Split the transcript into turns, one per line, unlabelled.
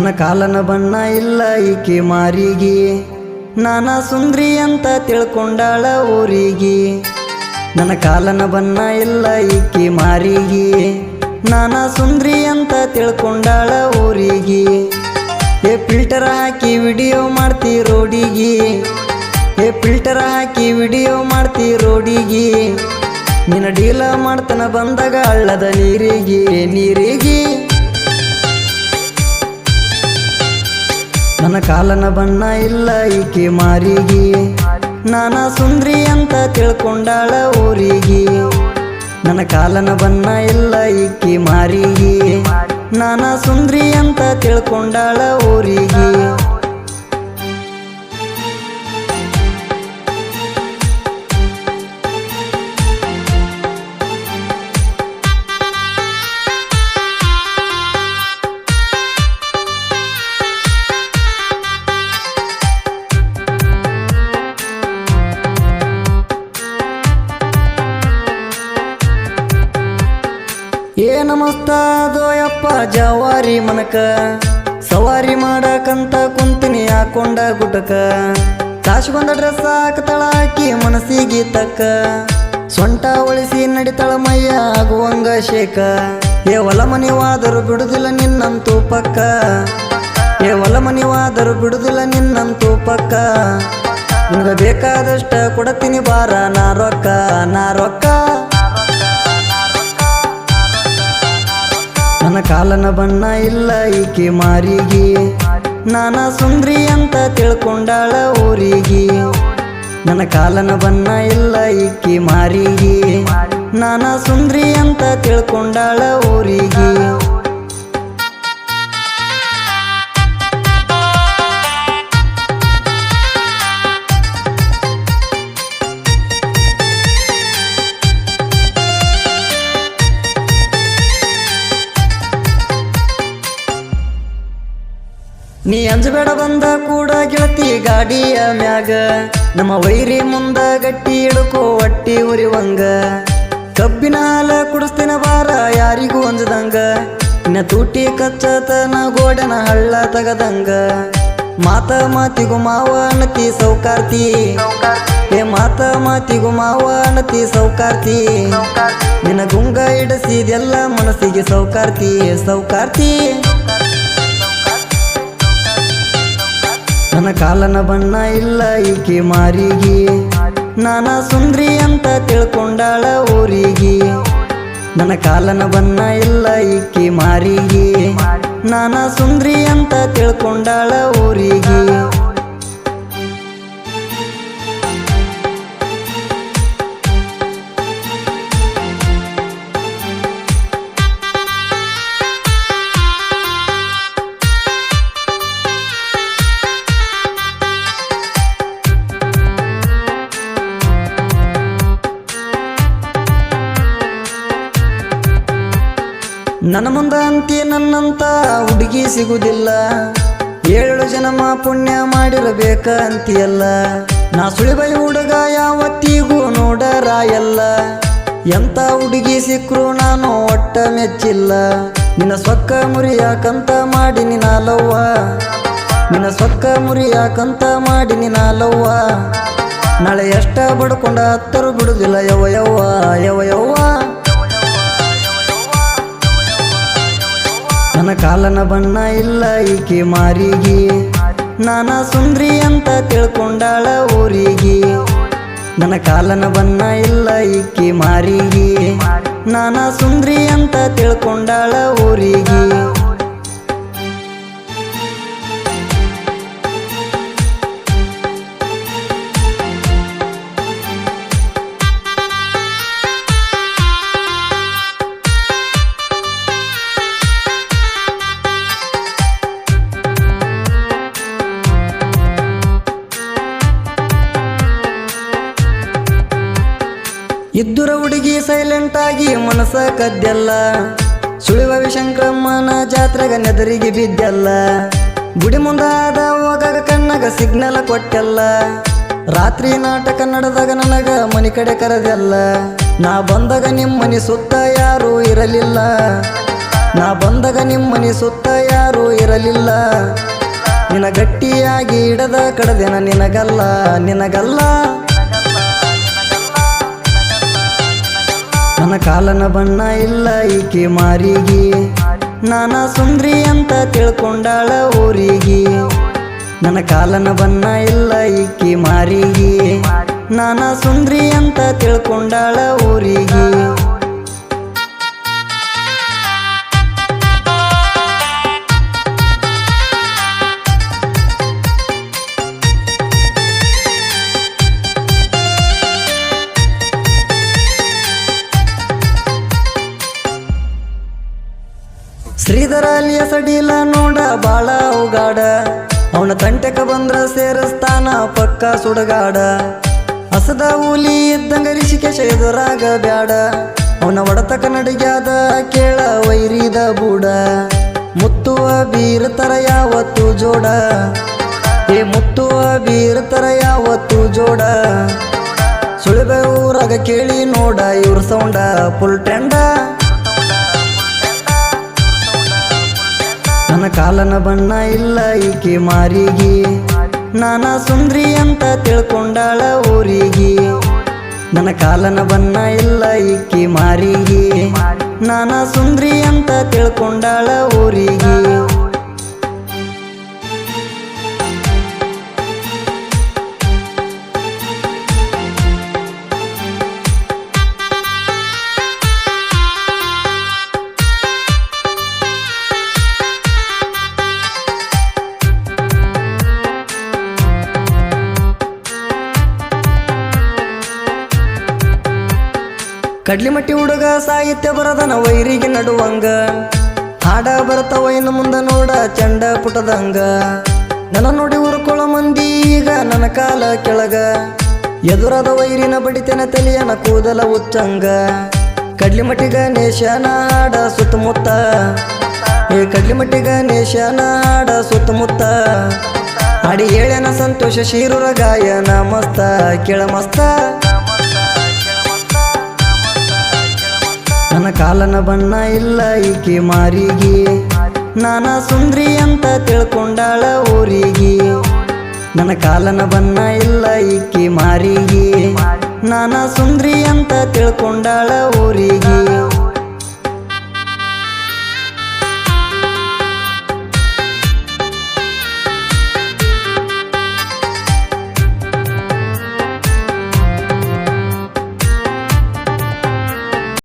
ನನ್ನ ಕಾಲನ ಬಣ್ಣ ಇಲ್ಲ ಈಕಿ ಮಾರಿಗೆ ನಾನಾ ಸುಂದ್ರಿ ಅಂತ ತಿಳ್ಕೊಂಡಾಳ ಊರಿಗೆ ನನ್ನ ಕಾಲನ ಬಣ್ಣ ಇಲ್ಲ ಈಕಿ ಮಾರಿಗೆ ನಾನಾ ಸುಂದ್ರಿ ಅಂತ ತಿಳ್ಕೊಂಡಾಳ ಊರಿಗೆ ಏ ಫಿಲ್ಟರ್ ಹಾಕಿ ವಿಡಿಯೋ ಮಾಡ್ತಿ ರೋಡಿಗೆ ಏ ಫಿಲ್ಟರ್ ಹಾಕಿ ವಿಡಿಯೋ ಮಾಡ್ತಿ ರೋಡಿಗೆ ನಿನ್ನ ಡೀಲ ಮಾಡ್ತನ ಬಂದಾಗ ಹಳ್ಳದ ನೀರಿಗೆ ನನ್ನ ಕಾಲನ ಬಣ್ಣ ಇಲ್ಲ ಈಕಿ ಮಾರಿಗೆ ನಾನಾ ಸುಂದ್ರಿ ಅಂತ ತಿಳ್ಕೊಂಡಾಳ ಊರಿಗೆ ನನ್ನ ಕಾಲನ ಬಣ್ಣ ಇಲ್ಲ ಈಕಿ ಮಾರಿಗೆ ನಾನಾ ಸುಂದ್ರಿ ಅಂತ ತಿಳ್ಕೊಂಡಾಳ ಊರಿಗೆ ಏ ನಮಸ್ತಾದೋ ಯಪ್ಪ ಜವಾರಿ ಮನಕ ಸವಾರಿ ಮಾಡಕಂತ ಕುಂತಿನಿ ಹಾಕೊಂಡ ಗುಟಕ ತಾಶಿಗೊಂದ ಡ್ರೆಸ್ ಹಾಕತಳ ಹಾಕಿ ಮನಸ್ಸಿಗೆ ತಕ್ಕ ಸೊಂಟ ಒಳಿಸಿ ನಡಿತಳ ಮಯ್ಯ ಆಗುವಂಗ ಶೇಕ ಏ ಹೊಲ ಮನಿವಾದರೂ ಬಿಡುದಿಲ್ಲ ನಿನ್ನಂತೂ ಪಕ್ಕ ಏ ಹೊಲ ಮನಿವಾದರೂ ಬಿಡುದಿಲ್ಲ ನಿನ್ನಂತೂ ಪಕ್ಕ ನಿನಗ ಬೇಕಾದಷ್ಟ ಕೊಡತೀನಿ ಬಾರ ನಾ ರೊಕ್ಕ ನನ್ನ ಕಾಲನ ಬಣ್ಣ ಇಲ್ಲ ಈಕಿ ಮಾರಿಗೆ ನಾನಾ ಸುಂದ್ರಿ ಅಂತ ತಿಳ್ಕೊಂಡಾಳ ಊರಿಗೆ ನನ್ನ ಕಾಲನ ಬಣ್ಣ ಇಲ್ಲ ಈಕಿ ಮಾರಿಗೆ ನಾನಾ ಸುಂದ್ರಿ ಅಂತ ತಿಳ್ಕೊಂಡಾಳ ಊರಿಗೆ ನೀ ಅಂಜಬೇಡ ಬಂದ ಕೂಡ ಗೆಳತಿ ಗಾಡಿಯ ಮ್ಯಾಗ ನಮ್ಮ ವೈರಿ ಮುಂದ ಗಟ್ಟಿ ಹಿಡ್ಕೋ ಒಟ್ಟಿ ಉರಿವಂಗ ಕಬ್ಬಿನ ಹಾಲ ಕುಡಿಸ್ತಿನ ಬಾರ ಯಾರಿಗೂ ಅಂಜದಂಗ ಇನ್ನ ತೂಟಿ ಕಚ್ಚತನ ಗೋಡನ ಹಳ್ಳ ತಗದಂಗ ಮಾತಿಗೂ ಮಾವ ಅನತಿ ಸೌಕಾರ್ತಿ ಏ ಮಾತಿಗೂ ಮಾವ ಅನತಿ ಸೌಕಾರ್ತಿ ನಿನ್ನ ಗುಂಗ ಇಡಸಿದೆಲ್ಲ ಮನಸ್ಸಿಗೆ ಸೌಕಾರ್ತಿ ನನ್ನ ಕಾಲನ ಬಣ್ಣ ಇಲ್ಲ ಈಕಿ ಮಾರಿಗೆ ನಾನಾ ಸುಂದ್ರಿ ಅಂತ ತಿಳ್ಕೊಂಡಾಳ ಊರಿಗೆ ನನ್ನ ಕಾಲನ ಬಣ್ಣ ಇಲ್ಲ ಈಕಿ ಮಾರಿಗೆ ನಾನಾ ಸುಂದ್ರಿ ಅಂತ ತಿಳ್ಕೊಂಡಾಳ ಊರಿಗೆ ನನ್ನ ಮುಂದ ಅಂತಿ ನನ್ನಂತ ಹುಡುಗಿ ಸಿಗುವುದಿಲ್ಲ 7 ಜನ್ಮ ಪುಣ್ಯ ಮಾಡಿರಬೇಕ ಅಂತಿಯಲ್ಲ ನಾ ಸುಳಿಬೈ ಹುಡುಗ ಯಾವತ್ತಿಗೂ ನೋಡರಾಯಲ್ಲ ಎಂತ ಹುಡುಗಿ ಸಿಕ್ಕರು ನಾನು ಒಟ್ಟ ಮೆಚ್ಚಿಲ್ಲ ನಿನ್ನ ಸೊಕ್ಕ ಮುರಿಯಾಕಂತ ಮಾಡಿ ನಿನಾಲವ್ವ ನಿನ್ನ ಸೊಕ್ಕ ಮುರಿಯಾಕಂತ ಮಾಡಿ ನಿನಾಲವ್ವ ನಾಳೆ ಎಷ್ಟ ಬಡ್ಕೊಂಡ ಹತ್ತರು ಬಿಡುದಿಲ್ಲ ಯವ್ವ ನನ್ನ ಕಾಲನ ಬಣ್ಣ ಇಲ್ಲ ಈಕಿ ಮಾರಿಗೆ ನಾನಾ ಸುಂದ್ರಿ ಅಂತ ತಿಳ್ಕೊಂಡಾಳ ಊರಿಗೆ ನನ್ನ ಕಾಲನ ಬಣ್ಣ ಇಲ್ಲ ಈಕಿ ಮಾರಿಗೆ ನಾನಾ ಸುಂದ್ರಿ ಅಂತ ತಿಳ್ಕೊಂಡಾಳ ಊರಿಗೆ ಇದ್ದುರ ಹುಡುಗಿ ಸೈಲೆಂಟ್ ಆಗಿ ಮನಸ ಕದ್ದೆಲ್ಲ ಸುಳಿವ ವಿಶಂಕ್ರಮ್ಮನ ಜಾತ್ರೆಗ ನೆದರಿಗೆ ಬಿದ್ದೆಲ್ಲ ಗುಡಿ ಮುಂದಾದ ಹೋಗಾಗ ಕಣ್ಣಗ ಸಿಗ್ನಲ್ ಕೊಟ್ಟೆಲ್ಲ ರಾತ್ರಿ ನಾಟಕ ನಡೆದಾಗ ನನಗ ಮನಿ ಕಡೆ ಕರೆದೆಲ್ಲ ನಾ ಬಂದಾಗ ನಿಮ್ಮ ಮನಿ ಸುತ್ತ ಯಾರೂ ಇರಲಿಲ್ಲ ನಾ ಬಂದಾಗ ನಿಮ್ಮನಿ ಸುತ್ತ ಯಾರೂ ಇರಲಿಲ್ಲ, ನಿನ ಗಟ್ಟಿಯಾಗಿ ಹಿಡದ ಕಡದೆನ ನಿನಗಲ್ಲ ನಿನಗಲ್ಲ. ನನ್ನ ಕಾಲನ ಬಣ್ಣ ಇಲ್ಲ ಈಕೆ ಮಾರಿಗೆ, ನಾನ ಸುಂದ್ರಿ ಅಂತ ತಿಳ್ಕೊಂಡಾಳ ಊರಿಗೆ. ನನ್ನ ಕಾಲನ ಬಣ್ಣ ಇಲ್ಲ ಈಕೆ ಮಾರಿಗೆ, ನಾನ ಸುಂದ್ರಿ ಅಂತ ತಿಳ್ಕೊಂಡಾಳ ಊರಿಗೆ. ಶ್ರೀಧರ ಅಲಿಯ ಸಡಿಲ ನೋಡ ಬಾಳ ಉಗಾಡ, ಅವನ ತಂಟೆಕ ಬಂದ್ರ ಸೇರಸ್ತಾನ ಪಕ್ಕ ಸುಡಗಾಡ. ಹಸದ ಹುಲಿ ಇದ್ದಂಗ ರಿಷಿಕೇಶ ಎದುರಾಗ ಬ್ಯಾಡ, ಅವನ ಒಡತಕ ನಡಿಗ್ಯಾದ ಕೇಳ ವೈರಿದ ಬೂಡ. ಮುತ್ತುವ ಬೀರ್ತರ ಯಾವತ್ತು ಜೋಡ, ಏ ಮುತ್ತುವ ಬೀರ್ತರ ಯಾವತ್ತು ಜೋಡ. ಸುಳಿಬೆ ಊರಾಗ ಕೇಳಿ ನೋಡ ಇವ್ರ ಸೌಂಡ ಫುಲ್ ಟ್ರೆಂಡ. ನನ್ನ ಕಾಲನ ಬಣ್ಣ ಇಲ್ಲ ಈಕೆ ಮಾರಿಗೆ, ನಾನ ಸುಂದ್ರಿ ಅಂತ ತಿಳ್ಕೊಂಡಾಳ ಊರಿಗೆ. ನನ್ನ ಕಾಲನ ಬಣ್ಣ ಇಲ್ಲ ಈಕೆ ಮಾರಿಗೆ, ನಾನ ಸುಂದ್ರಿ ಅಂತ ತಿಳ್ಕೊಂಡಾಳ ಊರಿಗೆ. ಕಡ್ಲಿಮಟ್ಟಿ ಹುಡುಗ ಸಾಹಿತ್ಯ ಬರದನ ವೈರಿಗೆ ನಡುವಂಗ, ಹಾಡ ಬರ್ತವ ಇನ್ನು ಮುಂದ ನೋಡ ಚಂಡ ಪುಟದಂಗ. ನನ್ನ ನೋಡಿ ಉರ್ಕೊಳ್ಳೋ ಮಂದಿ ಈಗ ನನ್ನ ಕಾಲ ಕೆಳಗ, ಎದುರಾದ ವೈರಿನ ಬಡಿತನ ತಲಿಯನ ಕೂದಲ ಉಚ್ಚಂಗ. ಕಡ್ಲಿಮಟ್ಟಿ ಗಣೇಶನ ಹಾಡ ಸುತ್ತಮುತ್ತ, ಏ ಕಡ್ಲಿಮಟ್ಟಿ ಗಣೇಶನ ಹಾಡ ಸುತ್ತಮುತ್ತ. ಹಾಡಿ ಹೇಳನ ಸಂತೋಷ ಶಿರೂರ ಗಾಯನ ಮಸ್ತ ಕೇಳ ಮಸ್ತ. ನನ್ನ ಕಾಲನ ಬಣ್ಣ ಇಲ್ಲ ಈಕೆ ಮಾರಿಗೆ, ನಾನ ಸುಂದ್ರಿ ಅಂತ ತಿಳ್ಕೊಂಡಾಳ ಊರಿಗೆ. ನನ್ನ ಕಾಲನ ಬಣ್ಣ ಇಲ್ಲ ಈಕೆ ಮಾರಿಗೆ, ನಾನ ಸುಂದ್ರಿ ಅಂತ ತಿಳ್ಕೊಂಡಾಳ ಊರಿಗೆ.